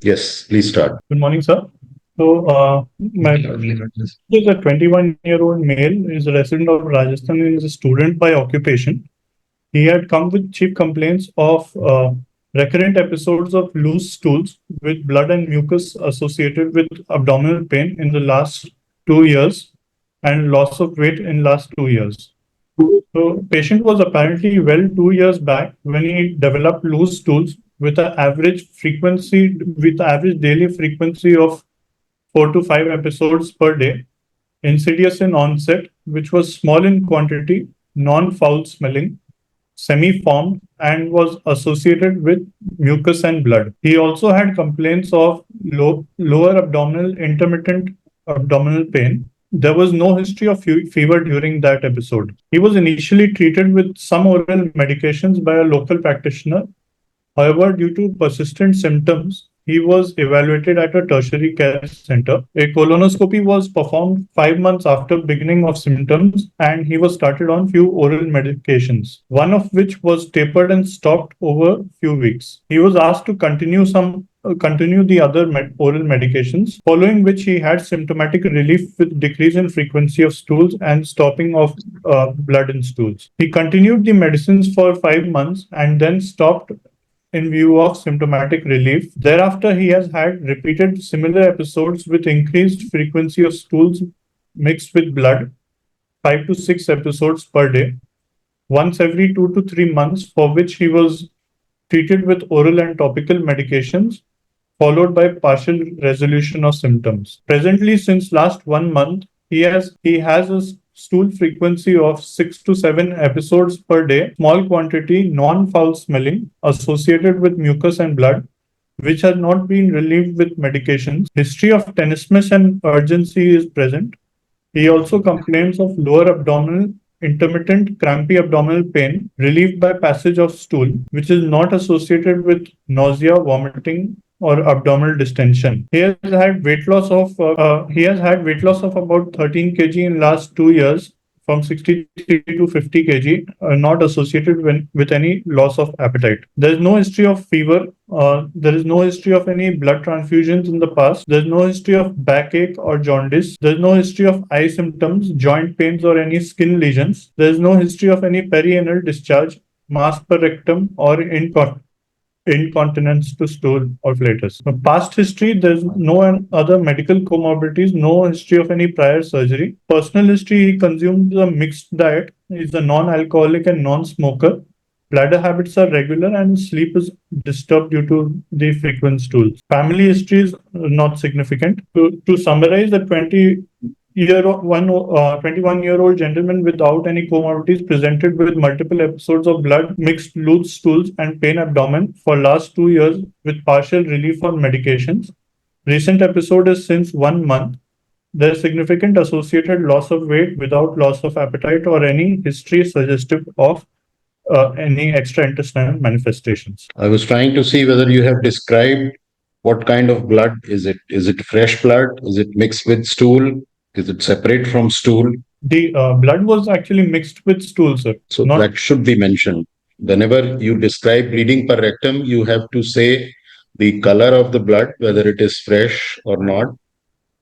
Yes, please start. Good morning, sir. My is a 21-year-old male, is a resident of Rajasthan and is a student by occupation. He had come with chief complaints of recurrent episodes of loose stools with blood and mucus associated with abdominal pain in the last 2 years and loss of weight in last 2 years. So patient was apparently well 2 years back when he developed loose stools with average daily frequency of 4 to 5 episodes per day, insidious in onset, which was small in quantity, non-foul smelling, semi-formed, and was associated with mucus and blood. He also had complaints of lower abdominal intermittent abdominal pain. There was no history of fever during that episode. He was initially treated with some oral medications by a local practitioner. However, due to persistent symptoms, he was evaluated at a tertiary care center. A colonoscopy was performed 5 months after beginning of symptoms, and he was started on few oral medications, one of which was tapered and stopped over few weeks. He was asked to continue the other oral medications, following which he had symptomatic relief with decrease in frequency of stools and stopping of blood in stools. He continued the medicines for 5 months and then stopped in view of symptomatic relief. Thereafter, he has had repeated similar episodes with increased frequency of stools mixed with blood, 5 to 6 episodes per day, once every 2 to 3 months, for which he was treated with oral and topical medications, followed by partial resolution of symptoms. Presently, since last 1 month, he has a stool frequency of 6 to 7 episodes per day, small quantity, non-foul smelling, associated with mucus and blood, which has not been relieved with medications. History of tenesmus and urgency is present. He also complains of lower abdominal intermittent crampy abdominal pain relieved by passage of stool, which is not associated with nausea, vomiting, or abdominal distension. He has had weight loss of about 13 kg in last 2 years, from 63 to 50 kg, not associated with any loss of appetite. There is no history of fever. There is no history of any blood transfusions in the past. There is no history of backache or jaundice. There is no history of eye symptoms, joint pains, or any skin lesions. There is no history of any perianal discharge, mass per rectum, or incontinence to stool or flatus. Past history, there's no other medical comorbidities, no history of any prior surgery. Personal history, he consumes a mixed diet, he's a non-alcoholic and non-smoker. Bladder habits are regular and sleep is disturbed due to the frequent stools. Family history is not significant. To summarize, the 21-year-old gentleman without any comorbidities presented with multiple episodes of blood, mixed loose stools, and pain abdomen for last 2 years with partial relief on medications. Recent episode is since 1 month. There is significant associated loss of weight without loss of appetite or any history suggestive of any extraintestinal manifestations. I was trying to see whether you have described what kind of blood is it. Is it fresh blood? Is it mixed with stool? Is it separate from stool? The blood was actually mixed with stool, sir. So that should be mentioned. Whenever you describe bleeding per rectum, you have to say the color of the blood, whether it is fresh or not,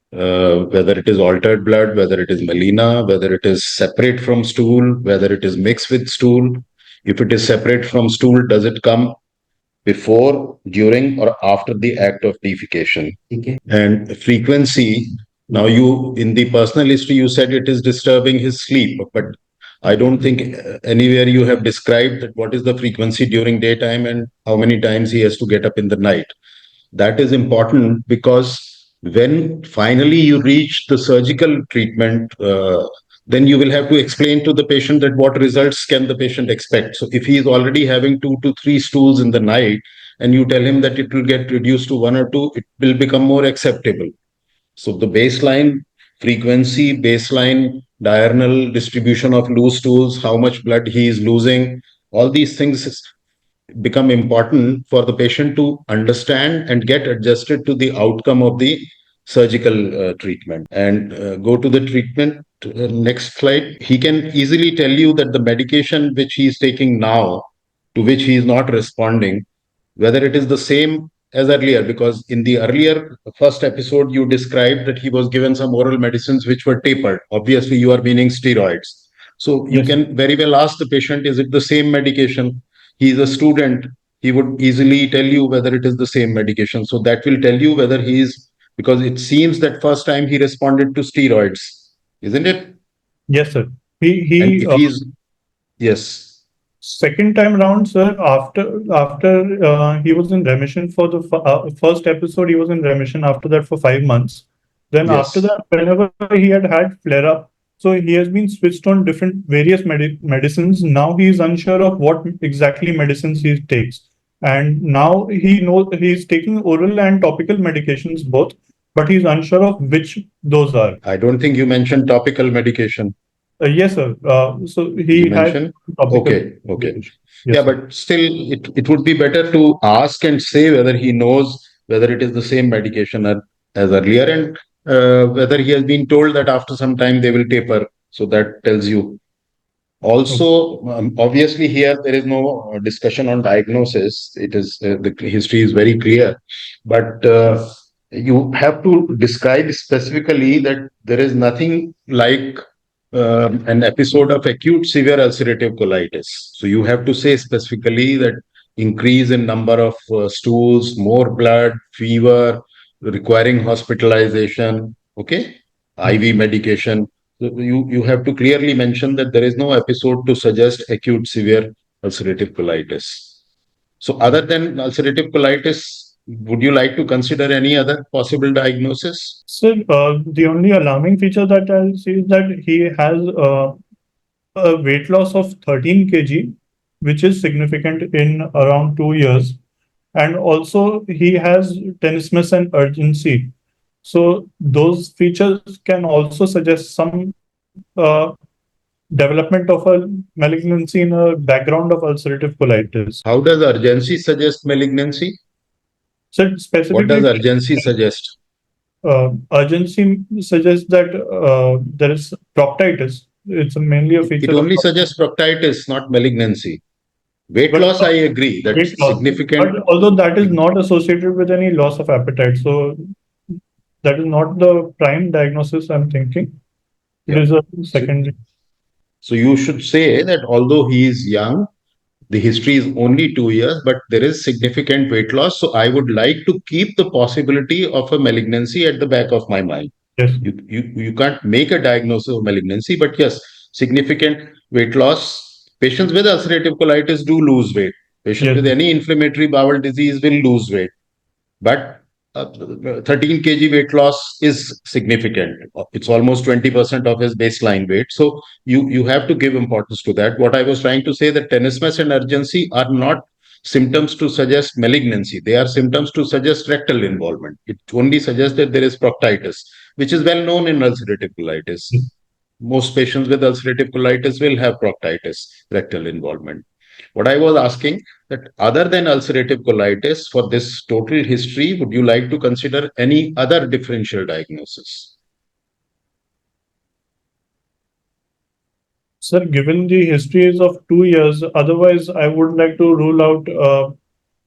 whether it is altered blood, whether it is melena, whether it is separate from stool, whether it is mixed with stool. If it is separate from stool, does it come before, during, or after the act of defecation? Okay. And frequency. Now, you, in the personal history, you said it is disturbing his sleep, but I don't think anywhere you have described that what is the frequency during daytime and how many times he has to get up in the night. That is important because when finally you reach the surgical treatment, then you will have to explain to the patient that what results can the patient expect. So if he is already having 2 to 3 stools in the night and you tell him that it will get reduced to 1 or 2, it will become more acceptable. So the baseline frequency, baseline diurnal distribution of loose stools, how much blood he is losing, all these things become important for the patient to understand and get adjusted to the outcome of the surgical treatment. And go to the treatment, next slide. He can easily tell you that the medication which he is taking now, to which he is not responding, whether it is the same as earlier, because in the earlier first episode, you described that he was given some oral medicines which were tapered. Obviously, you are meaning steroids. So you Yes. can very well ask the patient, is it the same medication? He is a student. He would easily tell you whether it is the same medication. So that will tell you whether he is, because it seems that first time he responded to steroids, isn't it? Yes, sir. And He if he's, yes, second time round, sir, after he was in remission for the first episode, he was in remission after that for 5 months. Then after yes. that, whenever he had flare up, so he has been switched on different various medicines. Now he is unsure of what exactly medicines he takes, and now he knows he's taking oral and topical medications both, but he's unsure of which those are. I don't think you mentioned topical medication. Yes, sir. So You he had mentioned? topical Okay, okay. medication. Yeah, Yes, sir. but still, it would be better to ask and say whether he knows whether it is the same medication as earlier, and whether he has been told that after some time they will taper. So that tells you. Okay. Also, obviously, here there is no discussion on diagnosis. It is the history is very clear, but you have to describe specifically that there is nothing like an episode of acute severe ulcerative colitis. So you have to say specifically that increase in number of stools, more blood, fever, requiring hospitalization. Okay, IV Okay. medication. So you have to clearly mention that there is no episode to suggest acute severe ulcerative colitis. So other than ulcerative colitis, would you like to consider any other possible diagnosis? So the only alarming feature that I see is that he has a weight loss of 13 kg, which is significant in around 2 years. And also he has tenesmus and urgency. So those features can also suggest some development of a malignancy in a background of ulcerative colitis. How does urgency suggest malignancy? So What does specifically, urgency suggest? urgency suggests that there is proctitis. It's mainly a It feature of only suggests proctitis, not malignancy. Weight but loss, I agree. weight That's loss. But significant. although that is not associated with any loss of appetite, so that is not the prime diagnosis I'm thinking. It Yeah. is a So, secondary. so you should say that although he is young, the history is only 2 years, but there is significant weight loss. So I would like to keep the possibility of a malignancy at the back of my mind. Yes, You can't make a diagnosis of malignancy, but yes, significant weight loss. Patients with ulcerative colitis do lose weight. Patients yes, with any inflammatory bowel disease will lose weight. But 13 kg weight loss is significant. It's almost 20% of his baseline weight. So you have to give importance to that. What I was trying to say that tenesmus and urgency are not symptoms to suggest malignancy. They are symptoms to suggest rectal involvement. It only suggests that there is proctitis, which is well known in ulcerative colitis. yes. Most patients with ulcerative colitis will have proctitis, rectal involvement. What I was asking that other than ulcerative colitis, for this total history, would you like to consider any other differential diagnosis? Sir, given the history is of 2 years, otherwise I would like to rule out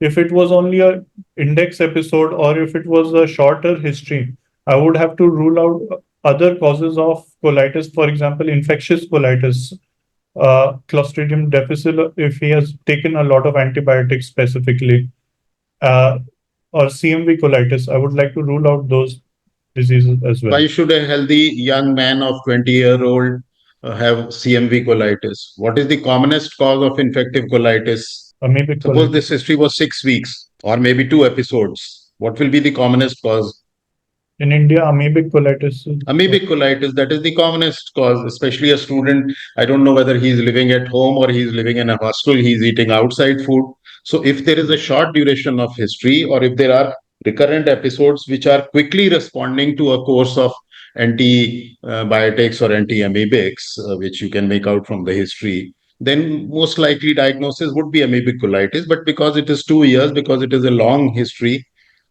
if it was only a index episode or if it was a shorter history, I would have to rule out other causes of colitis, for example, infectious colitis, Clostridium difficile, if he has taken a lot of antibiotics specifically, uh, or CMV colitis. I would like to rule out those diseases as well. Why should a healthy young man of 20-year-old have CMV colitis? What is the commonest cause of infective colitis? Amoebic Suppose colitis. this history was 6 weeks or maybe two episodes. What will be the commonest cause? In India, amoebic colitis. Amoebic colitis, that is the commonest cause, especially a student. I don't know whether he's living at home or he's living in a hostel, he's eating outside food. So, if there is a short duration of history or if there are recurrent episodes which are quickly responding to a course of antibiotics or anti-amoebics, which you can make out from the history, then most likely diagnosis would be amoebic colitis. But because it is 2 years, because it is a long history,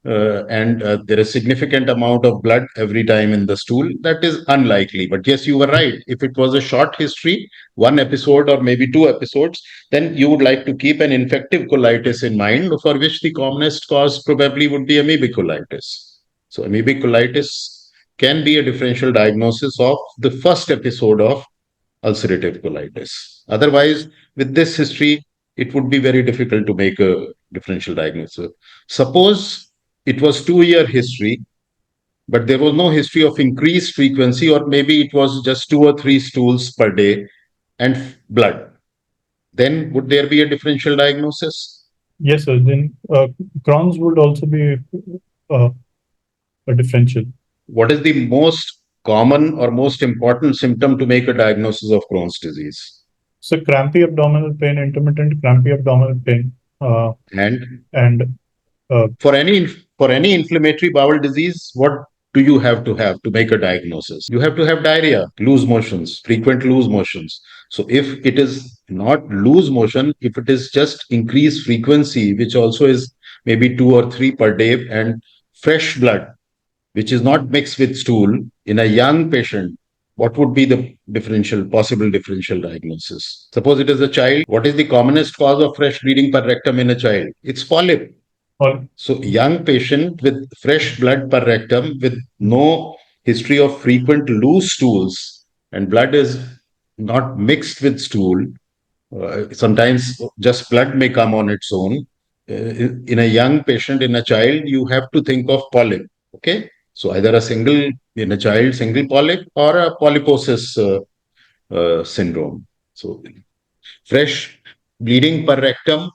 and there is significant amount of blood every time in the stool, that is unlikely. But yes, you were right. If it was a short history, one episode or maybe two episodes, then you would like to keep an infective colitis in mind, for which the commonest cause probably would be amoebic colitis. So amoebic colitis can be a differential diagnosis of the first episode of ulcerative colitis. Otherwise, with this history, it would be very difficult to make a differential diagnosis. Suppose it was 2 year history, but there was no history of increased frequency, or maybe it was just 2 or 3 stools per day and blood. Then would there be a differential diagnosis? Yes, sir. Then Crohn's would also be a differential. What is the most common or most important symptom to make a diagnosis of Crohn's disease? So crampy abdominal pain, intermittent crampy abdominal pain, and for any inflammatory bowel disease, what do you have to make a diagnosis? You have to have diarrhea, loose motions, frequent loose motions. So if it is not loose motion, if it is just increased frequency, which also is maybe 2 or 3 per day, and fresh blood, which is not mixed with stool in a young patient, what would be the possible differential diagnosis? Suppose it is a child. What is the commonest cause of fresh bleeding per rectum in a child? It's polyp. So young patient with fresh blood per rectum with no history of frequent loose stools, and blood is not mixed with stool. Sometimes just blood may come on its own. In a young patient, in a child, you have to think of polyp. Okay. So either in a child, single polyp, or a polyposis syndrome. So fresh bleeding per rectum,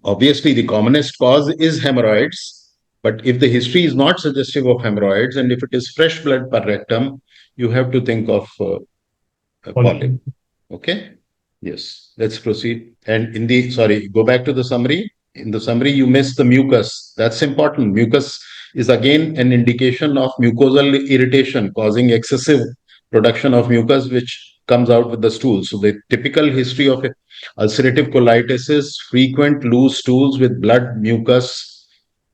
obviously the commonest cause is hemorrhoids. But if the history is not suggestive of hemorrhoids, and if it is fresh blood per rectum, you have to think of polyp. Okay. Yes. Let's proceed. And go back to the summary. In the summary, you missed the mucus. That's important. Mucus is again an indication of mucosal irritation causing excessive production of mucus, which comes out with the stool. So the typical history of ulcerative colitis is frequent loose stools with blood, mucus,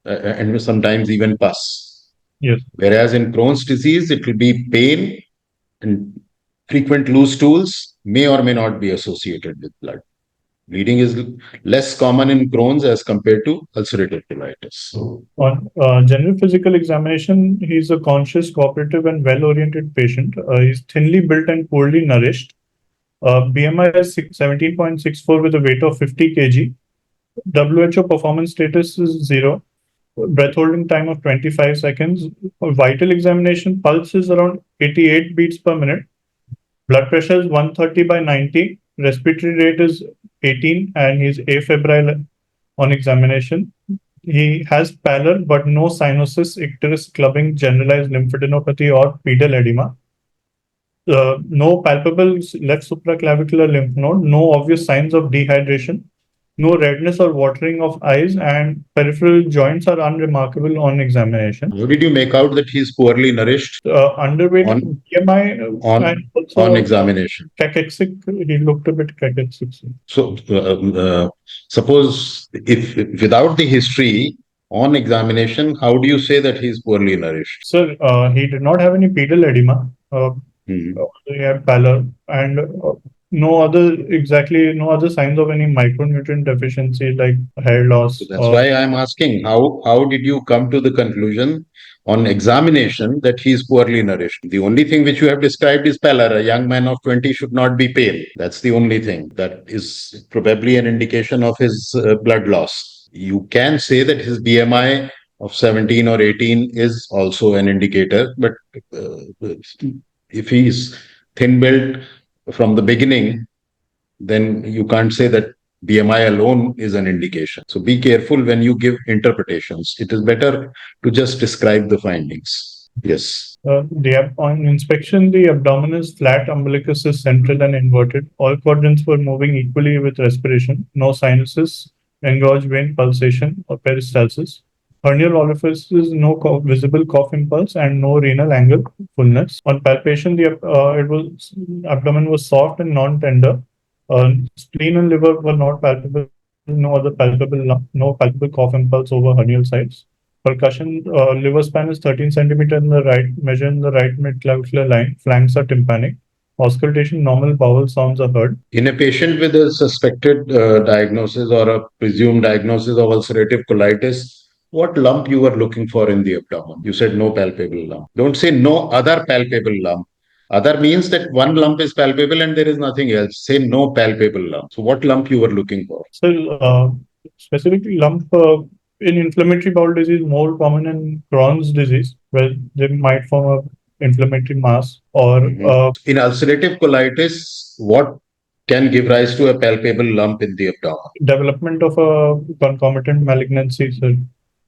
and sometimes even pus. Yes. Whereas in Crohn's disease, it will be pain, and frequent loose stools may or may not be associated with blood. Bleeding is less common in Crohn's as compared to ulcerative colitis. On general physical examination, he's a conscious, cooperative, and well-oriented patient. He's thinly built and poorly nourished. BMI is 17.64 with a weight of 50 kg. WHO performance status is 0. Breath holding time of 25 seconds. Vital examination, pulse is around 88 beats per minute. Blood pressure is 130/90. Respiratory rate is 18, and he's afebrile on examination. He has pallor, but no cyanosis, icterus, clubbing, generalized lymphadenopathy, or pedal edema. No palpable left supraclavicular lymph node, no obvious signs of dehydration, no redness or watering of eyes, and peripheral joints are unremarkable on examination. How did you make out that he's poorly nourished? Underweight, BMI, and also on examination. Cachexic, he looked a bit cachexic. So suppose if without the history on examination, how do you say that he's poorly nourished? Sir, he did not have any pedal edema. He had pallor, and no other signs of any micronutrient deficiency like hair loss. So that's why I'm asking, how did you come to the conclusion on examination that he is poorly nourished? The only thing which you have described is pallor. A young man of 20 should not be pale. That's the only thing. That is probably an indication of his blood loss. You can say that his BMI of 17 or 18 is also an indicator, but if he's thin built from the beginning, then you can't say that BMI alone is an indication. So be careful when you give interpretations. It is better to just describe the findings. Yes. On inspection, the abdomen is flat, umbilicus is central and inverted. All quadrants were moving equally with respiration. No sinuses, engorged vein, pulsation, or peristalsis. Hernial orifices, no visible cough impulse, and no renal angle fullness. On palpation, the abdomen was soft and non-tender. Spleen and liver were not palpable. No palpable cough impulse over hernial sites. Percussion liver span is 13 centimeter in the right, measure in the right midclavicular line. Flanks are tympanic. Auscultation, normal bowel sounds are heard. In a patient with a suspected diagnosis or a presumed diagnosis of ulcerative colitis, what lump you were looking for in the abdomen? You said no palpable lump. Don't say no other palpable lump. Other means that one lump is palpable and there is nothing else. Say no palpable lump. So what lump you were looking for? So specifically lump in inflammatory bowel disease more common in Crohn's disease, where they might form a inflammatory mass or In ulcerative colitis, what can give rise to a palpable lump in the abdomen? development of a concomitant malignancy. So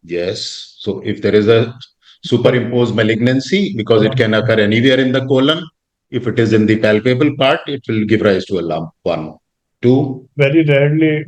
Yes. So if there is a superimposed malignancy, because it can occur anywhere in the colon, if it is in the palpable part, it will give rise to a lump. One. Two. very rarely,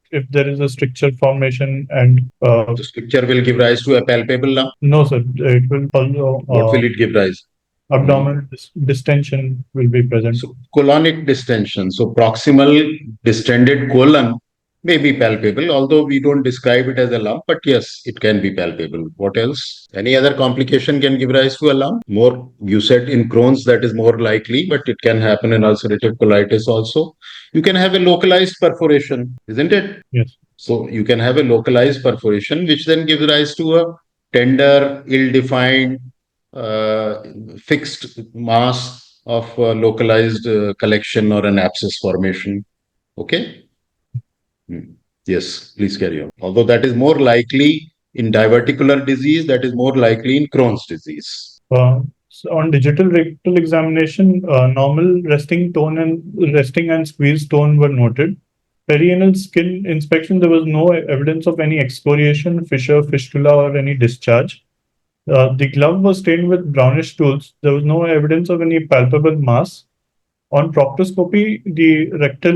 if there is a stricture formation and The stricture will give rise to a palpable lump. no, sir, it will also What will it give rise? abdominal distension will be present. So colonic distension. So proximal distended colon may be palpable, although we don't describe it as a lump, but yes, it can be palpable. What else? Any other complication can give rise to a lump? More, you said in Crohn's that is more likely, but it can happen in ulcerative colitis also. You can have a localized perforation, isn't it? Yes. So you can have a localized perforation, which then gives rise to a tender, ill-defined, fixed mass of localized collection or an abscess formation. Okay? Yes, please carry on. Although that is more likely in diverticular disease, that is more likely in Crohn's disease. So on digital rectal examination, normal resting and squeeze tone were noted. Perianal skin inspection, there was no evidence of any excoriation, fissure, fistula, or any discharge. The glove was stained with brownish stools. There was no evidence of any palpable mass. On proctoscopy, the rectal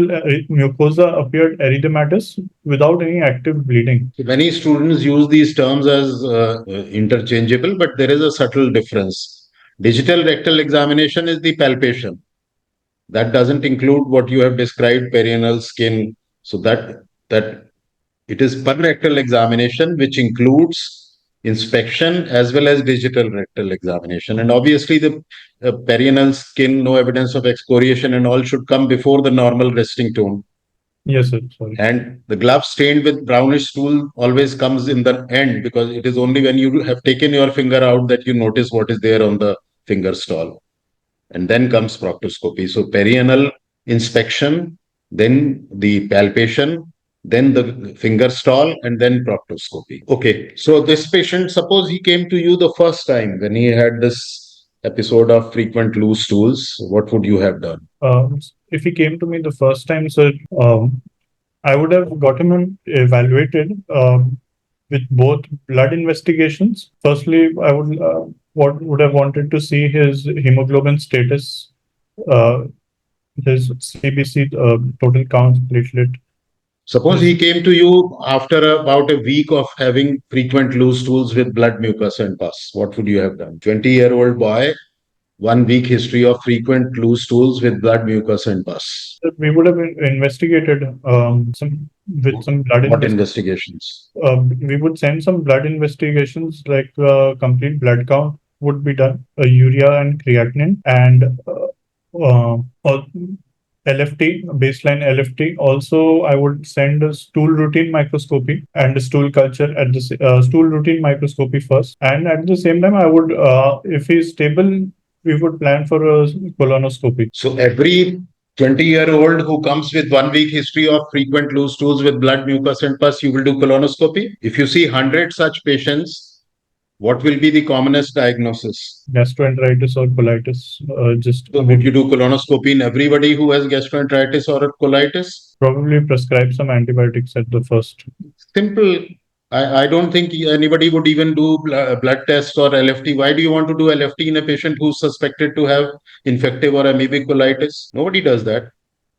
mucosa appeared erythematous without any active bleeding. Many students use these terms as interchangeable, but there is a subtle difference. Digital rectal examination is the palpation. That doesn't include what you have described, perianal skin. So that it is per rectal examination, which includes inspection as well as digital rectal examination. And obviously the perianal skin, no evidence of excoriation and all should come before the normal resting tone. Yes, sir. Sorry. And the glove stained with brownish stool always comes in the end, because it is only when you have taken your finger out that you notice what is there on the finger stall. And then comes proctoscopy. So perianal inspection, then the palpation, then the finger stall, and then proctoscopy. Okay, so this patient, suppose he came to you the first time when he had this episode of frequent loose stools, what would you have done? If he came to me the first time, sir, I would have got him evaluated with both blood investigations. Firstly, I would have wanted to see his hemoglobin status, his CBC, total count, platelet. Suppose he came to you after about a week of having frequent loose stools with blood, mucus, and pus. What would you have done? 20-year-old boy, 1 week history of frequent loose stools with blood, mucus, and pus. We would have investigated some blood. What investigations? We would send some blood investigations, like complete blood count would be done, urea and creatinine, and LFT, baseline LFT. Also, I would send a stool routine microscopy and a stool culture at the stool routine microscopy first. And at the same time, I would, if he's stable, we would plan for a colonoscopy. So every 20-year-old who comes with 1 week history of frequent loose stools with blood, mucus, and pus, you will do colonoscopy. If you see 100 such patients, what will be the commonest diagnosis? Gastroenteritis or colitis. So would you do colonoscopy in everybody who has gastroenteritis or colitis? Probably prescribe some antibiotics at the first. Simple. I don't think anybody would even do blood tests or LFT. Why do you want to do LFT in a patient who's suspected to have infective or amoebic colitis? Nobody does that.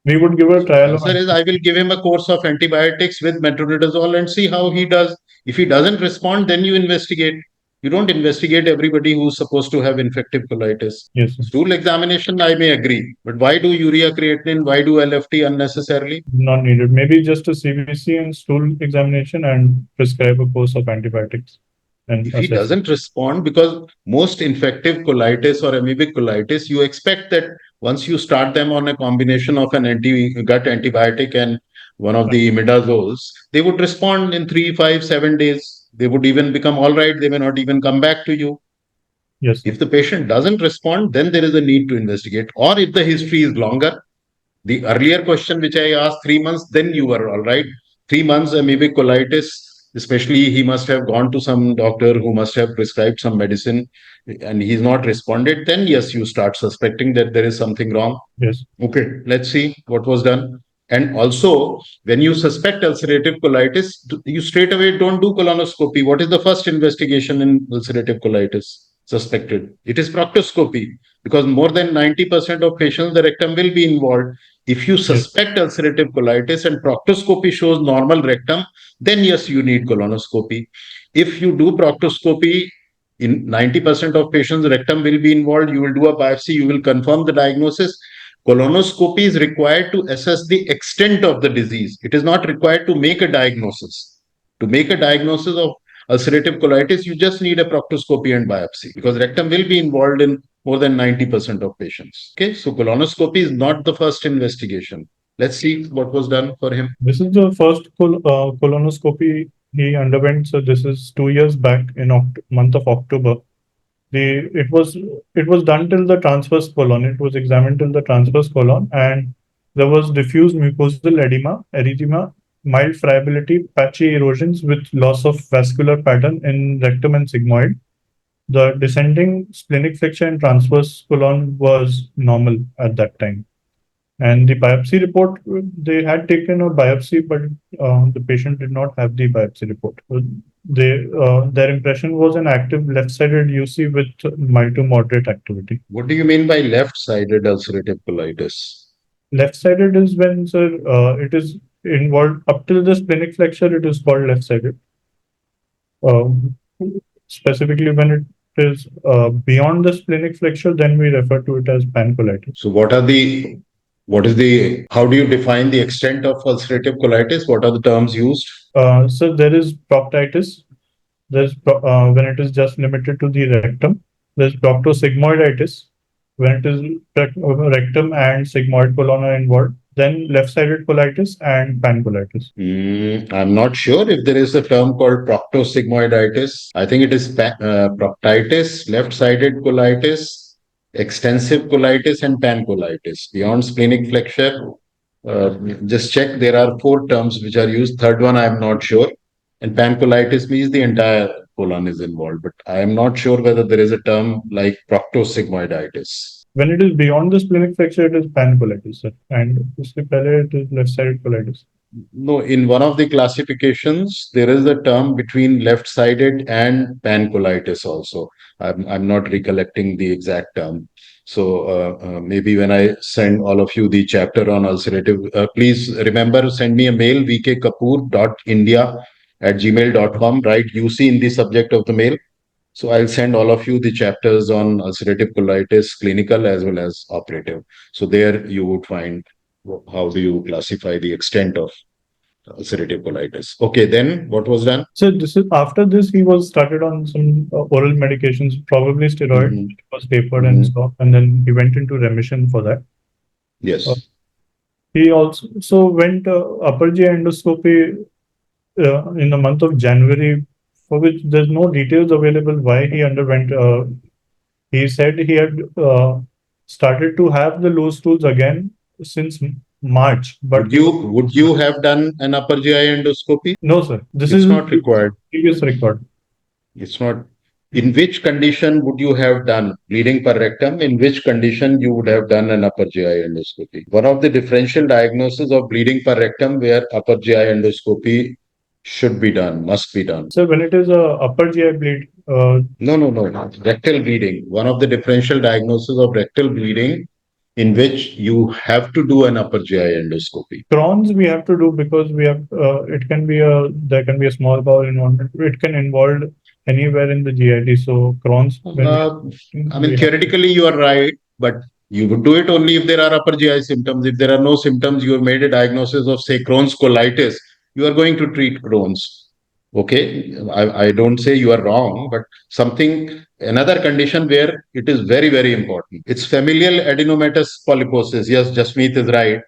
We would give a trial. Answer is, I will give him a course of antibiotics with metronidazole and see how he does. If he doesn't respond, then you investigate. You don't investigate everybody who's supposed to have infective colitis. Yes, sir. Stool examination, I may agree. But why do urea creatinine? Why do LFT unnecessarily? Not needed. Maybe just a CBC and stool examination and prescribe a course of antibiotics. and If he assess. doesn't respond, because most infective colitis or amoebic colitis, you expect that once you start them on a combination of an anti-gut antibiotic and one of the imidazoles, they would respond in 3, 5, 7 days. They would even become all right. They may not even come back to you. Yes. If the patient doesn't respond, then there is a need to investigate. Or if the history is longer, the earlier question which I asked, 3 months, then you were all right. 3 months amoebic colitis, especially he must have gone to some doctor who must have prescribed some medicine and he's not responded, then yes, you start suspecting that there is something wrong. Yes. Okay, let's see what was done. And also, when you suspect ulcerative colitis, you straight away don't do colonoscopy. What is the first investigation in ulcerative colitis suspected? It is proctoscopy, because more than 90% of patients, the rectum will be involved. If you suspect ulcerative colitis and proctoscopy shows normal rectum, then yes, you need colonoscopy. If you do proctoscopy, in 90% of patients, rectum will be involved, you will do a biopsy, you will confirm the diagnosis. Colonoscopy is required to assess the extent of the disease. It is not required to make a diagnosis. To make a diagnosis of ulcerative colitis, you just need a proctoscopy and biopsy, because rectum will be involved in more than 90% of patients. Okay, so colonoscopy is not the first investigation. Let's see what was done for him. This is the first colonoscopy he underwent. So this is 2 years back in month of October. It was done till the transverse colon. It was examined till the transverse colon, and there was diffuse mucosal edema, erythema, mild friability, patchy erosions with loss of vascular pattern in rectum and sigmoid. The descending splenic flexure and transverse colon was normal at that time. And the biopsy report, they had taken a biopsy, but the patient did not have the biopsy report. Their impression was an active left-sided UC with mild to moderate activity. What do you mean by left-sided ulcerative colitis? Left-sided is when, sir, it is involved up till the splenic flexure, it is called left-sided. Specifically, when it is beyond the splenic flexure, then we refer to it as pancolitis. So how do you define the extent of ulcerative colitis? What are the terms used? So there is proctitis. There's when it is just limited to the rectum. There's proctosigmoiditis when it is rectum and sigmoid colon are involved. Then left-sided colitis and pancolitis. I'm not sure if there is a term called proctosigmoiditis. I think it is proctitis, left-sided colitis, extensive colitis, and pancolitis. Beyond splenic flexure, just check. There are 4 terms which are used. Third one, I am not sure. And pancolitis means the entire colon is involved. But I am not sure whether there is a term like proctosigmoiditis. When it is beyond the splenic flexure, it is pancolitis, sir. And it is left-sided colitis. No, in one of the classifications, there is a term between left-sided and pancolitis also. I'm not recollecting the exact term. So maybe when I send all of you the chapter on ulcerative, please remember, send me a mail, vkkapoor.india@gmail.com, write UC in the subject of the mail. So I'll send all of you the chapters on ulcerative colitis, clinical as well as operative. So there you would find how do you classify the extent of ulcerative colitis. Okay, then what was done? So this is after this he was started on some oral medications, probably steroid. Mhm. Was tapered and stopped, and then he went into remission for that. Yes. He also went upper GI endoscopy in the month of January, for which there's no details available why he underwent. He said he had started to have the loose stools again since March. But would you have done an upper GI endoscopy? No, sir. This It's is not required. Previous record. It's not. In which condition would you have done bleeding per rectum? In which condition you would have done an upper GI endoscopy? One of the differential diagnoses of bleeding per rectum where upper GI endoscopy should be done, must be done. So when it is a upper GI bleed, No. Rectal bleeding. One of the differential diagnoses of rectal bleeding in which you have to do an upper GI endoscopy. Crohn's we have to do because we have there can be a small bowel involvement. It can involve anywhere in the GIT. So Crohn's. Theoretically you are right, but you would do it only if there are upper GI symptoms. If there are no symptoms, you have made a diagnosis of, say, Crohn's colitis. You are going to treat Crohn's. Okay, I don't say you are wrong, but another condition where it is very, very important. It's familial adenomatous polyposis. Yes, Jasmeet is right.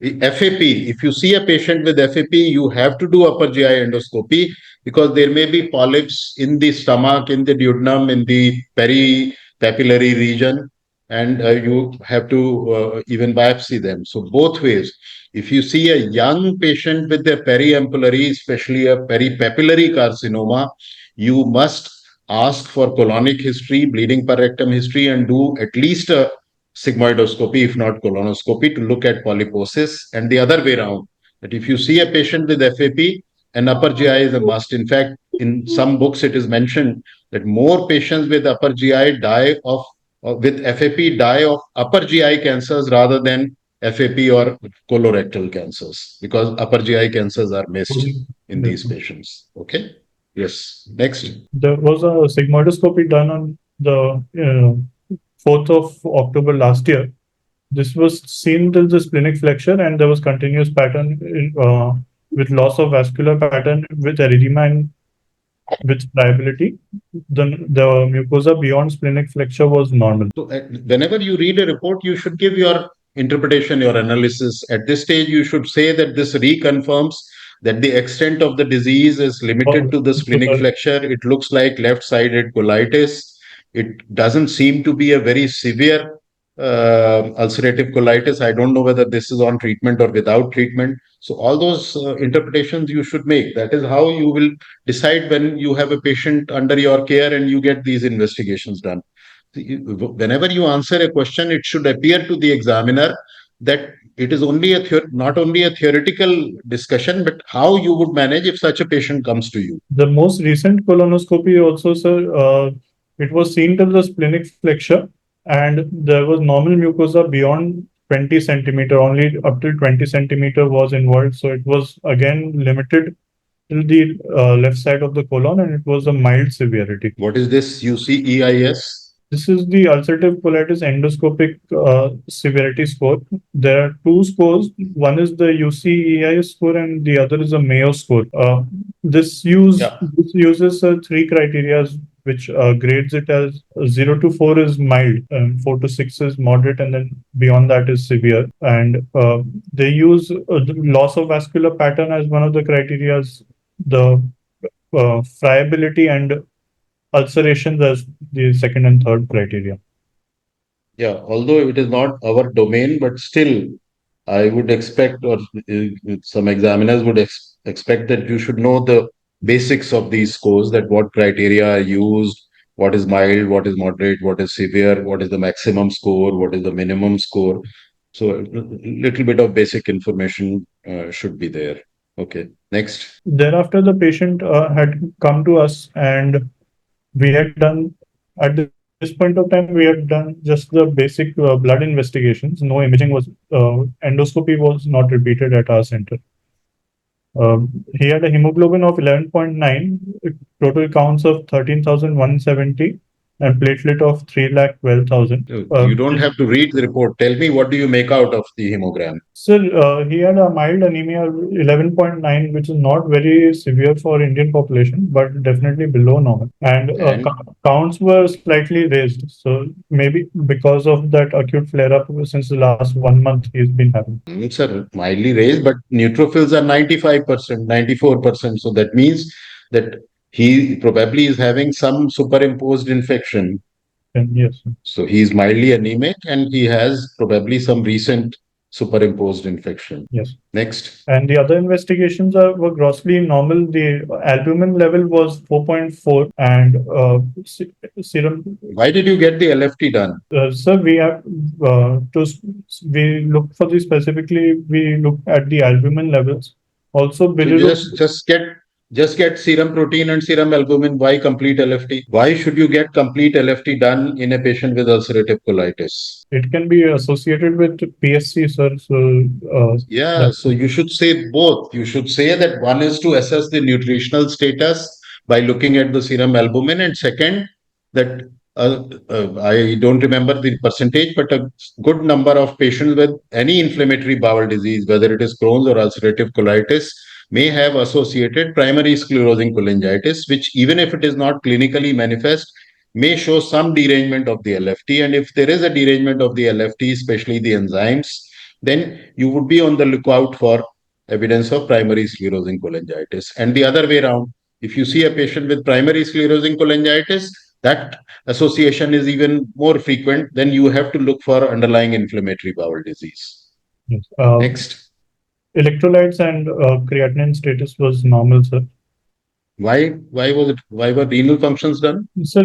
FAP, if you see a patient with FAP, you have to do upper GI endoscopy because there may be polyps in the stomach, in the duodenum, in the peripapillary region, and you have to even biopsy them. So, both ways. If you see a young patient with a periampullary, especially a peripapillary carcinoma, you must ask for colonic history, bleeding per rectum history, and do at least a sigmoidoscopy, if not colonoscopy, to look at polyposis, and the other way around. That if you see a patient with FAP, an upper GI is a must. In fact, in some books, it is mentioned that more patients with upper GI die of with FAP die of upper GI cancers rather than FAP or colorectal cancers because upper GI cancers are missed in Yes. these patients. Okay. Yes. Next. There was a sigmoidoscopy done on the 4th of October last year. This was seen till the splenic flexure, and there was continuous pattern with loss of vascular pattern with erythema and with friability. The mucosa beyond splenic flexure was normal. So, whenever you read a report, you should give your interpretation, your analysis. At this stage, you should say that this reconfirms that the extent of the disease is limited to the splenic flexure. It looks like left sided colitis. It doesn't seem to be a very severe ulcerative colitis. I don't know whether this is on treatment or without treatment. So, all those interpretations you should make. That is how you will decide when you have a patient under your care and you get these investigations done. Whenever you answer a question, it should appear to the examiner that it is only not only a theoretical discussion, but how you would manage if such a patient comes to you. The most recent colonoscopy also, sir, it was seen till the splenic flexure, and there was normal mucosa beyond 20 centimeter, only up till 20 centimeter was involved. So it was again limited till the left side of the colon, and it was a mild severity. What is this UCEIS? This is the ulcerative colitis endoscopic severity score. There are two scores. One is the UCEIS score, and the other is a Mayo score. This uses three criteria, which grades it as 0 to 4 is mild, 4 to 6 is moderate, and then beyond that is severe. And they use the loss of vascular pattern as one of the criteria, the friability and ulcerations as the second and third criteria. Yeah, although it is not our domain, but still, I would expect, or some examiners would expect that you should know the basics of these scores, that what criteria are used, what is mild, what is moderate, what is severe, what is the maximum score, what is the minimum score. So, a little bit of basic information should be there. Okay, next. Thereafter, the patient had come to us, and we had done, at this point of time, we had done just the basic blood investigations. No imaging was, endoscopy was not repeated at our center. He had a hemoglobin of 11.9, total counts of 13,170, and platelet of 3,12,000. You don't have to read the report. Tell me, what do you make out of the hemogram? Sir, he had a mild anemia 11.9, which is not very severe for Indian population, but definitely below normal. And counts were slightly raised. So maybe because of that acute flare-up since the last 1 month he's been having. Sir, mildly raised, but neutrophils are 95%, 94%. So that means that he probably is having some superimposed infection. Yes. So he is mildly anemic and he has probably some recent superimposed infection. Yes. Next. And the other investigations were grossly normal. The albumin level was 4.4, and serum. Why did you get the LFT done? Sir, we have we looked for the specifically. We looked at the albumin levels. Also, So just get serum protein and serum albumin. Why complete LFT? Why should you get complete LFT done in a patient with ulcerative colitis? It can be associated with PSC, sir. So so you should say both. You should say that one is to assess the nutritional status by looking at the serum albumin, and second, that I don't remember the percentage, but a good number of patients with any inflammatory bowel disease, whether it is Crohn's or ulcerative colitis, may have associated primary sclerosing cholangitis, which even if it is not clinically manifest, may show some derangement of the LFT. And if there is a derangement of the LFT, especially the enzymes, then you would be on the lookout for evidence of primary sclerosing cholangitis. And the other way around, if you see a patient with primary sclerosing cholangitis, that association is even more frequent, then you have to look for underlying inflammatory bowel disease. Yes. Next. Electrolytes and creatinine status was normal, sir. Why were renal functions done? Sir,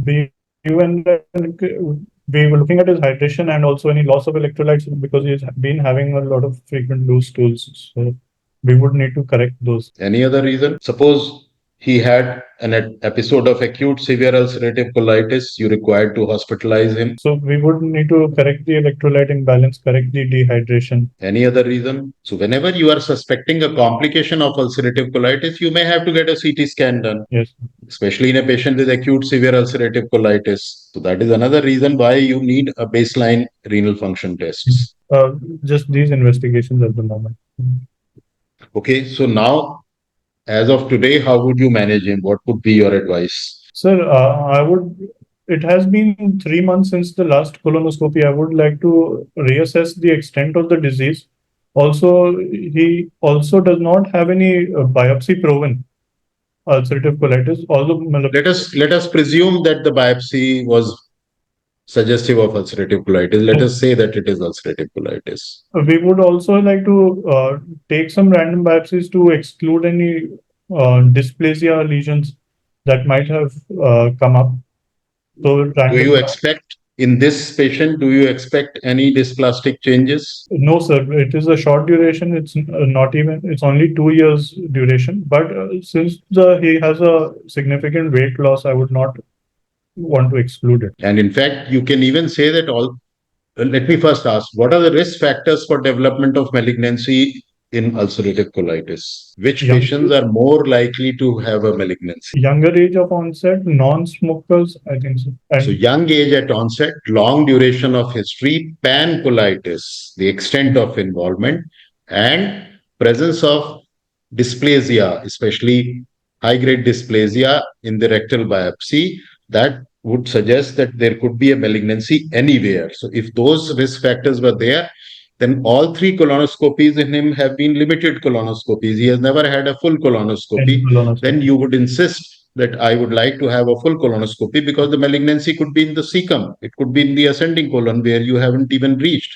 we were looking at his hydration and also any loss of electrolytes because he's been having a lot of frequent loose stools. So we would need to correct those. Any other reason? Suppose he had an episode of acute severe ulcerative colitis, you required to hospitalize him. So we would need to correct the electrolyte imbalance, correct the dehydration. Any other reason? So whenever you are suspecting a complication of ulcerative colitis, you may have to get a CT scan done. Yes. Especially in a patient with acute severe ulcerative colitis. So that is another reason why you need a baseline renal function tests. Just these investigations at the moment. Okay, so now, as of today, how would you manage him? What would be your advice? Sir, it has been 3 months since the last colonoscopy. I would like to reassess the extent of the disease. Also, he also does not have any biopsy proven ulcerative colitis. Although let us presume that the biopsy was suggestive of ulcerative colitis. Let us say that it is ulcerative colitis. We would also like to take some random biopsies to exclude any dysplasia lesions that might have come up. So, do you expect in this patient, do you expect any dysplastic changes? No, sir. It is a short duration. It's not even, it's only 2 years duration. But since he has a significant weight loss, I would not want to exclude it. And in fact, you can even say that let me first ask, what are the risk factors for development of malignancy in ulcerative colitis? Which patients are more likely to have a malignancy? Younger age of onset, non-smokers, I think so. So young age at onset, long duration of history, pancolitis, the extent of involvement, and presence of dysplasia, especially high-grade dysplasia in the rectal biopsy, that would suggest that there could be a malignancy anywhere. So if those risk factors were there, then all 3 colonoscopies in him have been limited colonoscopies. He has never had a full colonoscopy. Then you would insist that I would like to have a full colonoscopy because the malignancy could be in the cecum. It could be in the ascending colon where you haven't even reached.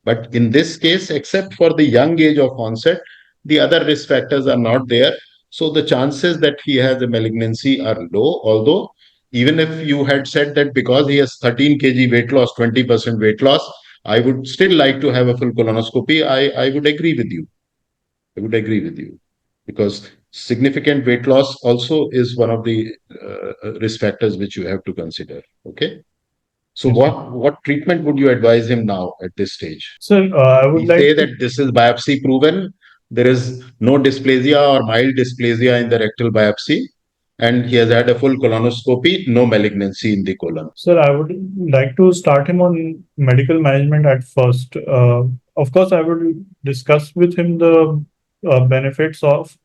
But in this case, except for the young age of onset, the other risk factors are not there. So the chances that he has a malignancy are low, although even if you had said that because he has 13 kg weight loss, 20% weight loss, I would still like to have a full colonoscopy. I would agree with you. I would agree with you because significant weight loss also is one of the risk factors which you have to consider. Okay. So what treatment would you advise him now at this stage? Sir, I would like say that this is biopsy proven. There is no dysplasia or mild dysplasia in the rectal biopsy. And he has had a full colonoscopy, no malignancy in the colon. Sir, I would like to start him on medical management at first. Of course, I would discuss with him the benefits of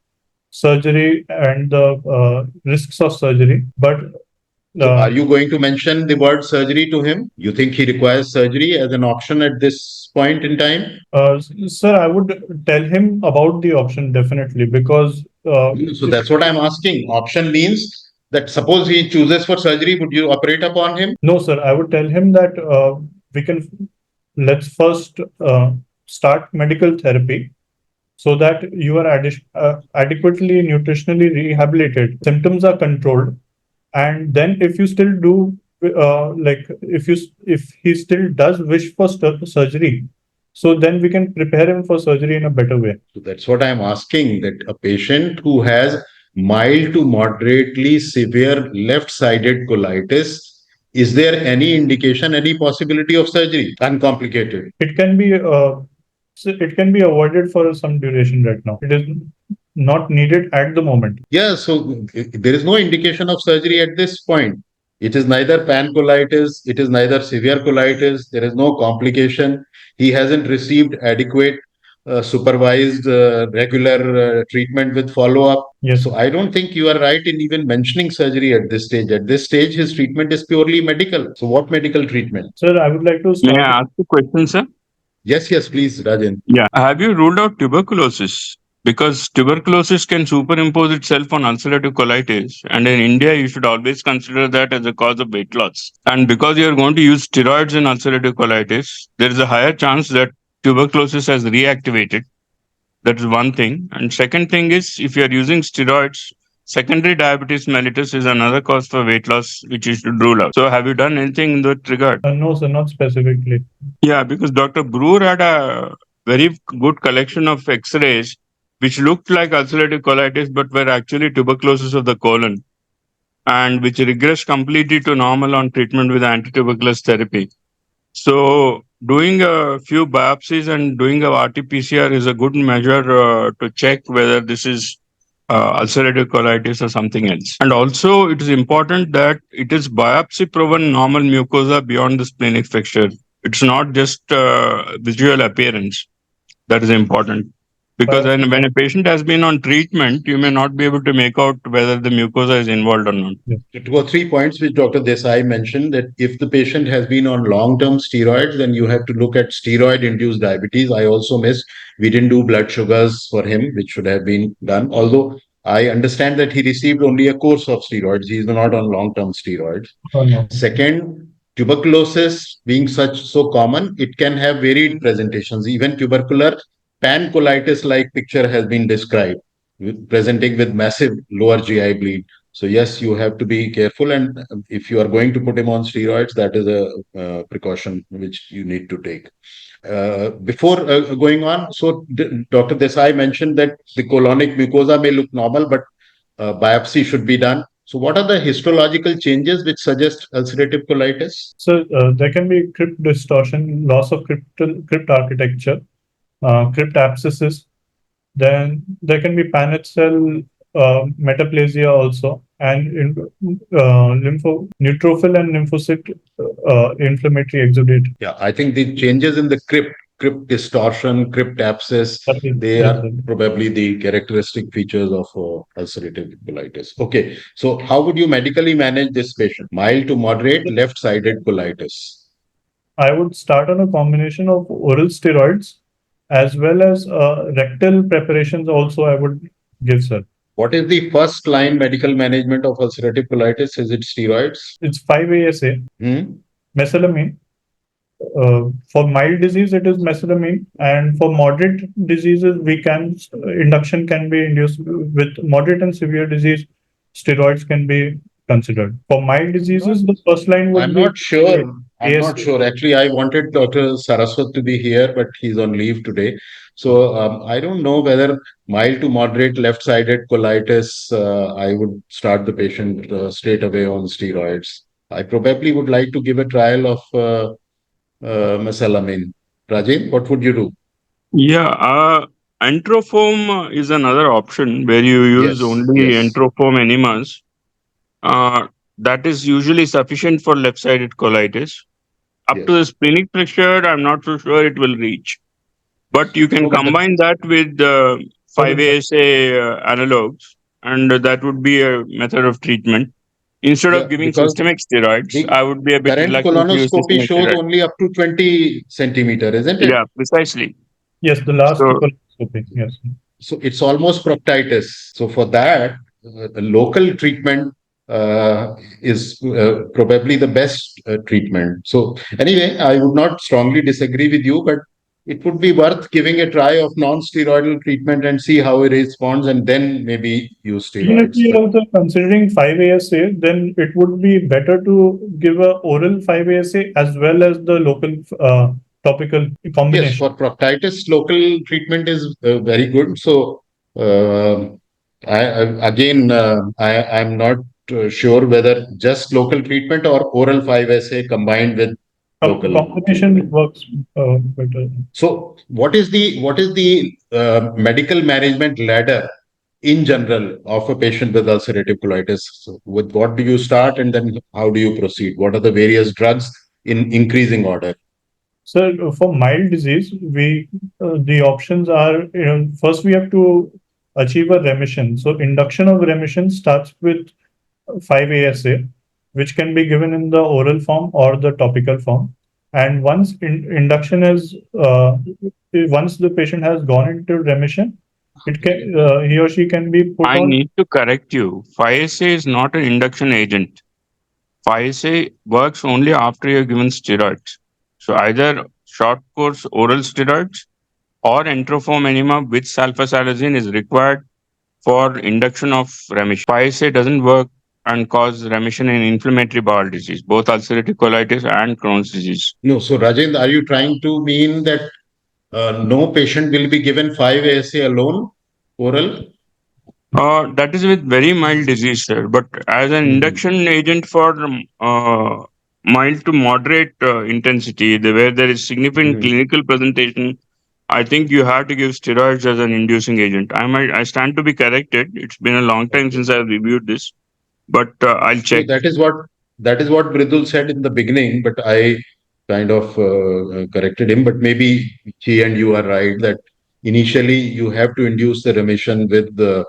surgery and the risks of surgery. But so are you going to mention the word surgery to him? You think he requires surgery as an option at this point in time? Sir, I would tell him about the option definitely because. So that's what I'm asking. Option means that suppose he chooses for surgery, would you operate upon him? No, sir. I would tell him that let's first start medical therapy so that you are adequately nutritionally rehabilitated. Symptoms are controlled. And then if you still do, if he still does wish for surgery, so then we can prepare him for surgery in a better way. So that's what I'm asking, that a patient who has mild to moderately severe left-sided colitis, is there any indication, any possibility of surgery, uncomplicated? It can be avoided for some duration right now. It is not needed at the moment. Yeah, so there is no indication of surgery at this point. It is neither pancolitis, it is neither severe colitis, there is no complication. He hasn't received adequate supervised regular treatment with follow-up. Yes. So I don't think you are right in even mentioning surgery at this stage. At this stage, his treatment is purely medical. So what medical treatment? Sir, I would like to May start. I ask a question, sir? Yes, please, Rajan. Yeah. Have you ruled out tuberculosis? Because tuberculosis can superimpose itself on ulcerative colitis. And in India, you should always consider that as a cause of weight loss. And because you are going to use steroids in ulcerative colitis, there is a higher chance that tuberculosis has reactivated. That is one thing. And second thing is, if you are using steroids, secondary diabetes mellitus is another cause for weight loss, which you should rule out. So, have you done anything in that regard? No, sir, not specifically. Yeah, because Dr. Brewer had a very good collection of X-rays which looked like ulcerative colitis but were actually tuberculosis of the colon, and which regressed completely to normal on treatment with anti-tuberculous therapy. So, doing a few biopsies and doing a RT-PCR is a good measure to check whether this is ulcerative colitis or something else. And also, it is important that it is biopsy-proven normal mucosa beyond the splenic fixture. It's not just visual appearance that is important. Because when a patient has been on treatment, you may not be able to make out whether the mucosa is involved or not. It were 3 points which Dr. Desai mentioned, that if the patient has been on long-term steroids, then you have to look at steroid-induced diabetes. I also missed, we didn't do blood sugars for him, which should have been done. Although I understand that he received only a course of steroids. He is not on long-term steroids. Oh, no. Second, tuberculosis being so common, it can have varied presentations. Even tubercular pancolitis-like picture has been described, presenting with massive lower GI bleed. So yes, you have to be careful, and if you are going to put him on steroids, that is a precaution which you need to take. Before going on, so Dr. Desai mentioned that the colonic mucosa may look normal, but biopsy should be done. So what are the histological changes which suggest ulcerative colitis? So there can be crypt distortion, loss of crypt architecture, crypt abscesses. Then there can be Paneth cell metaplasia also, and neutrophil and lymphocyte inflammatory exudate. Yeah, I think the changes in the crypt distortion, crypt abscess, they are probably the characteristic features of ulcerative colitis. Okay, so how would you medically manage this patient? Mild to moderate left-sided colitis. I would start on a combination of oral steroids as well as rectal preparations also I would give, sir. What is the first line medical management of ulcerative colitis? Is it steroids? It's 5-ASA, mesalamine. For mild disease, it is mesalamine, and for moderate diseases, induction can be induced with moderate and severe disease. Steroids can be considered. For mild diseases, the first line would I'm be. not sure. I'm not ASA. sure. Actually, I wanted Dr. Saraswat to be here, but he's on leave today. So I don't know whether mild to moderate left-sided colitis, I would start the patient straight away on steroids. I probably would like to give a trial of mesalamine. Rajen, what would you do? Yeah, enterofoam is another option where you use only enterofoam enemas. That is usually sufficient for left-sided colitis. Up to the splenic pressure, I'm not so sure it will reach. But you can combine that with 5-ASA analogs, and that would be a method of treatment. Instead of giving systemic steroids, I would be a bit reluctant to use colonoscopy systemic shows steroids. only up to 20 centimeter, isn't it? Yeah, precisely. Yes, the last colonoscopy. Yes. So it's almost proctitis. So for that, local treatment is probably the best treatment. So anyway, I would not strongly disagree with you, but it would be worth giving a try of non-steroidal treatment and see how it responds, and then maybe use steroids. Even if you are considering 5-ASA, then it would be better to give a oral 5-ASA as well as the local topical combination. Yes, for proctitis, local treatment is very good. So I'm not sure whether just local treatment or oral 5-ASA combined with local combination works better. So what is the medical management ladder in general of a patient with ulcerative colitis? So with what do you start, and then how do you proceed? What are the various drugs in increasing order? So for mild disease, the options are, first we have to achieve a remission. So induction of remission starts with 5-ASA, which can be given in the oral form or the topical form. And once induction is, once the patient has gone into remission, he or she can be put I on. need to correct you. 5-SA is not an induction agent. 5-SA works only after you're given steroids. So either short course oral steroids or enteroform enema with sulfasalazine is required for induction of remission. 5-SA doesn't work and cause remission in inflammatory bowel disease, both ulcerative colitis and Crohn's disease. No, so Rajendra, are you trying to mean that no patient will be given 5-ASA alone, oral? That is with very mild disease, sir. But as an induction agent for mild to moderate intensity, where there is significant clinical presentation, I think you have to give steroids as an inducing agent. I stand to be corrected. It's been a long time since I've reviewed this, but I'll No, check. that is what Mridul said in the beginning, but I kind of corrected him. But maybe he and you are right that initially you have to induce the remission with a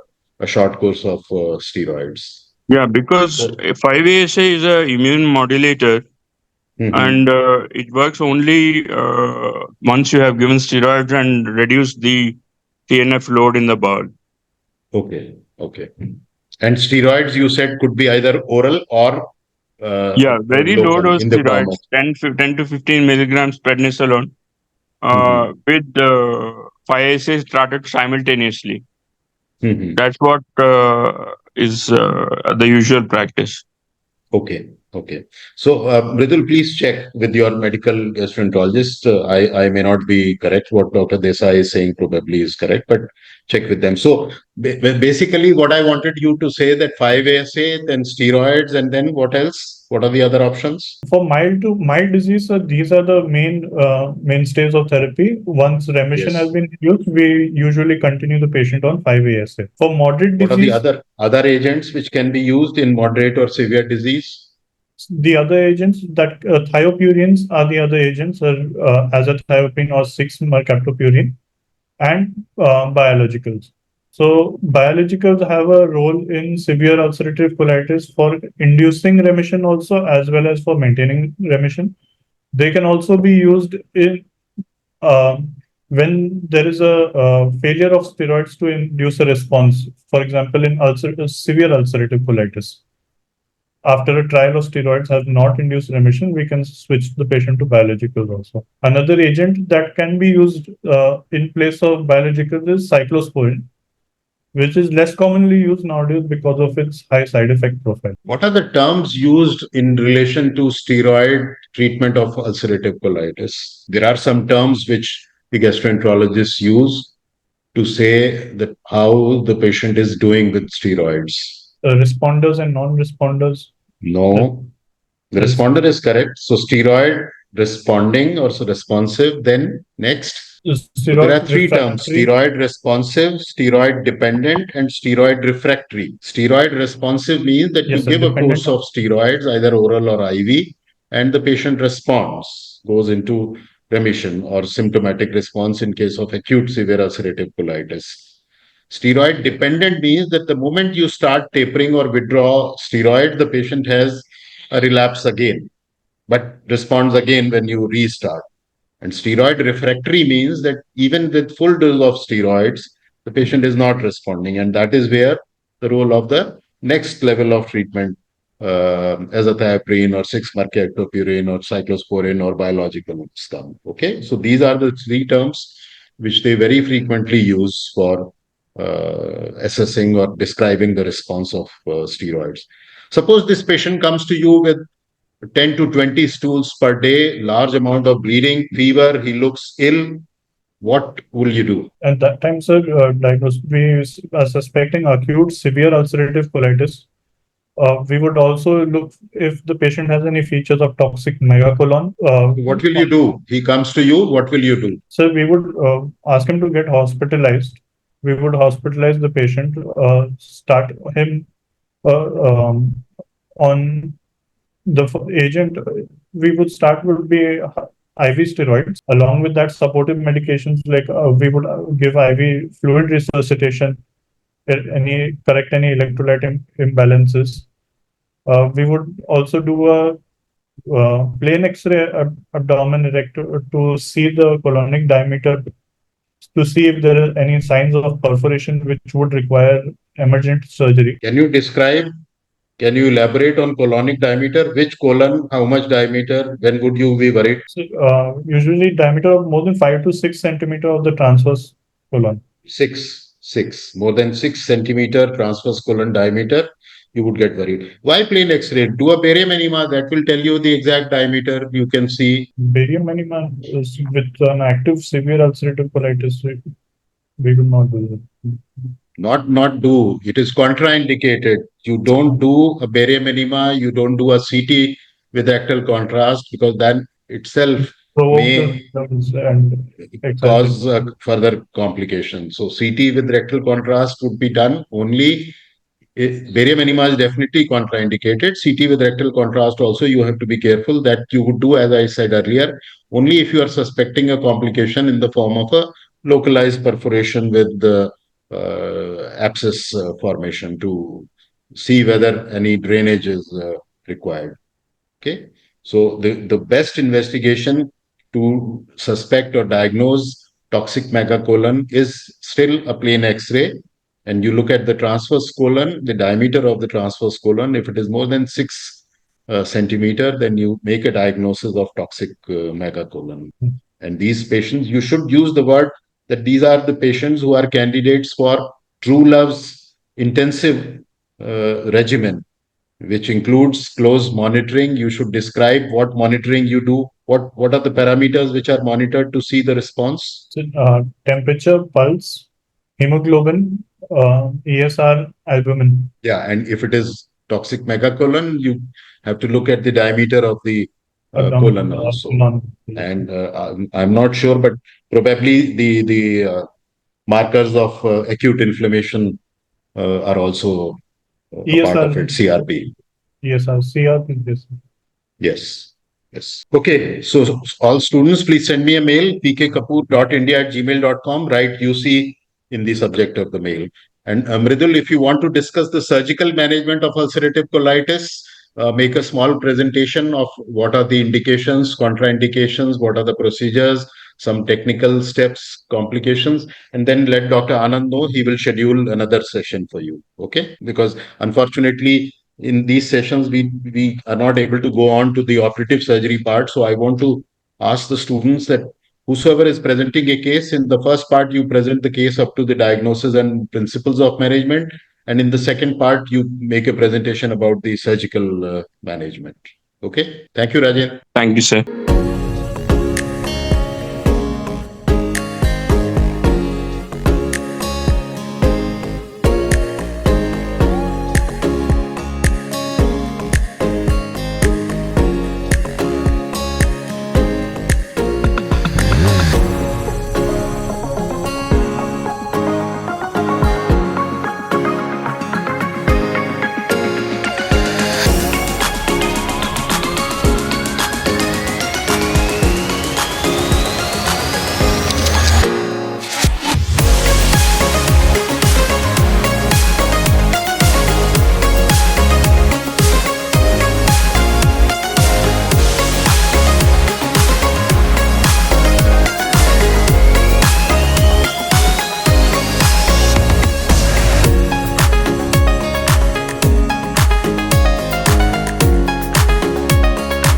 short course of steroids. Yeah, because So, 5-ASA is a immune modulator, and it works only once you have given steroids and reduce the TNF load in the bowel. okay. And steroids, you said, could be either oral or Yeah, very low local dose in the form of. steroids, 10 to 15 milligrams prednisolone, with 5-ASA started simultaneously. That's what is the usual practice. Okay. So, Mridul, please check with your medical gastroenterologist. I may not be correct. What Dr. Desai is saying probably is correct, but check with them. So, basically, what I wanted you to say that 5-ASA, then steroids, and then what else? What are the other options? For mild disease, these are the mainstays of therapy. Once remission has Yes. been used, we usually continue the patient on 5-ASA. For moderate What are the disease, other agents which can be used in moderate or severe disease? the other agents that thiopurines are the other agents, azathioprine or 6-mercaptopurine, and biologicals. So biologicals have a role in severe ulcerative colitis for inducing remission also, as well as for maintaining remission. They can also be used in when there is a failure of steroids to induce a response. For example, in severe ulcerative colitis, after a trial of steroids has not induced remission, we can switch the patient to biologicals also. Another agent that can be used in place of biologicals is cyclosporin, which is less commonly used nowadays because of its high side effect profile. What are the terms used in relation to steroid treatment of ulcerative colitis? There are some terms which the gastroenterologists use to say that how the patient is doing with steroids. Responders and non-responders. No, the responder is correct. So steroid responding or so responsive. Then next, so there are three terms: steroid responsive, steroid dependent, and steroid refractory. Steroid responsive means that you give a course of steroids, either oral or IV, and the patient responds, goes into remission or symptomatic response in case of acute severe ulcerative colitis. Steroid dependent means that the moment you start tapering or withdraw steroid, the patient has a relapse again, but responds again when you restart. And steroid refractory means that even with full dose of steroids, the patient is not responding. And that is where the role of the next level of treatment, azathioprine or 6-mercaptopurine or cyclosporin or biologicals come. Okay, so these are the three terms which they very frequently use for assessing or describing the response of steroids. Suppose this patient comes to you with 10 to 20 stools per day, large amount of bleeding, fever, he looks ill. What will you do? At that time, sir, we are suspecting acute severe ulcerative colitis. We would also look if the patient has any features of toxic megacolon. What will you do? He comes to you, what will you do? So we would ask him to get hospitalized. We would hospitalize the patient, start him on the agent. We would start would be IV steroids. Along with that, supportive medications like we would give IV fluid resuscitation, correct any electrolyte imbalances. We would also do a plain X-ray abdomen to see the colonic diameter to see if there are any signs of perforation which would require emergent surgery. Can you elaborate on colonic diameter? Which colon, how much diameter, when would you be worried? So, usually diameter of more than 5 to 6 centimeter of the transverse colon. More than 6 centimeter transverse colon diameter, you would get worried. Why plain X-ray? Do a barium enema, that will tell you the exact diameter. You can see. Barium enema is with an active severe ulcerative colitis. We will not do that. Not do. It is contraindicated. You don't do a barium enema. You don't do a CT with rectal contrast, because then itself may cause further complications. So CT with rectal contrast would be done only. Barium enema is definitely contraindicated. CT with rectal contrast also, you have to be careful that you would do, as I said earlier, only if you are suspecting a complication in the form of a localized perforation with the abscess formation, to see whether any drainage is required. Okay, so the best investigation to suspect or diagnose toxic megacolon is still a plain X-ray, and you look at the transverse colon, the diameter of the transverse colon. If it is more than 6 centimeter, then you make a diagnosis of toxic megacolon. And these patients, you should use the word that these are the patients who are candidates for True Love's intensive regimen, which includes close monitoring. You should describe what monitoring you do. What are the parameters which are monitored to see the response? Temperature, pulse, hemoglobin, ESR, albumin. Yeah, and if it is toxic megacolon, you have to look at the diameter of the colon also. And I'm not sure, but probably the markers of acute inflammation are also part of it. CRP. ESR, CRP. Yes. Yes. Okay. So all students, please send me a mail, pkkapoor.india@gmail.com. Write UC in the subject of the mail. And Mridul, if you want to discuss the surgical management of ulcerative colitis, make a small presentation of what are the indications, contraindications, what are the procedures, some technical steps, complications, and then let Dr. Anand know. He will schedule another session for you. Okay? Because unfortunately, in these sessions, we are not able to go on to the operative surgery part. So I want to ask the students that whosoever is presenting a case, in the first part, you present the case up to the diagnosis and principles of management. And in the second part, you make a presentation about the surgical management. Okay. Thank you, Rajen. Thank you, sir.